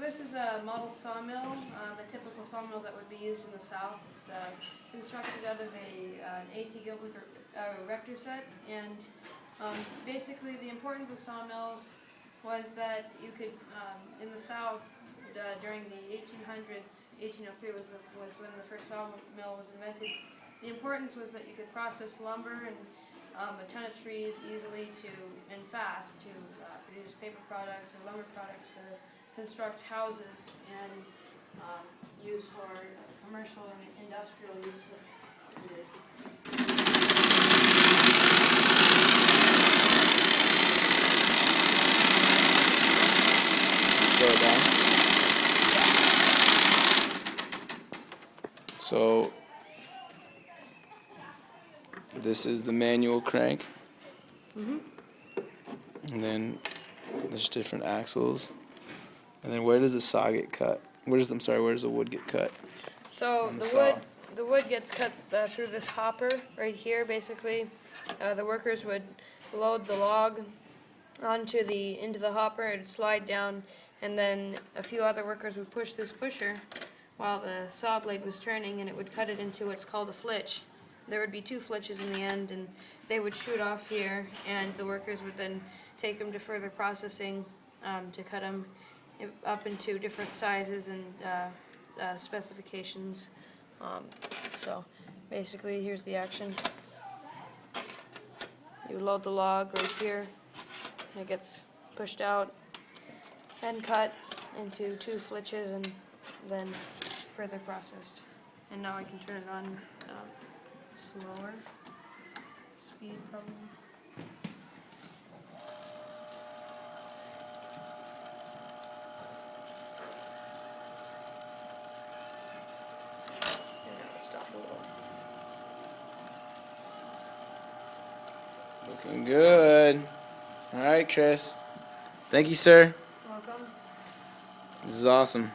this is a model sawmill, a typical sawmill that would be used in the South. It's constructed out of an AC Gilbert rector set, and basically the importance of sawmills was that you could, in the South, during the 1800s, 1803 was when the first sawmill was invented. The importance was that you could process lumber and a ton of trees easily and fast to produce paper products or lumber products to construct houses and use for commercial and industrial use of it. Slow it down. So this is the manual crank, and then there's different axles, and then where does the saw get cut? Where does the wood get cut? So the wood gets cut through this hopper right here. Basically, the workers would load the log into the hopper. It'd slide down, and then a few other workers would push this pusher while the saw blade was turning, and it would cut it into what's called a flitch. There would be two flitches in the end, and they would shoot off here, and the workers would then take them to further processing to cut them up into different sizes and specifications. So basically, here's the action. You load the log right here, and it gets pushed out and cut into two flitches and then further processed. And now I can turn it on slower speed probably. And now it stopped a little. Looking good. All right, Chris. Thank you, sir. Welcome. This is awesome.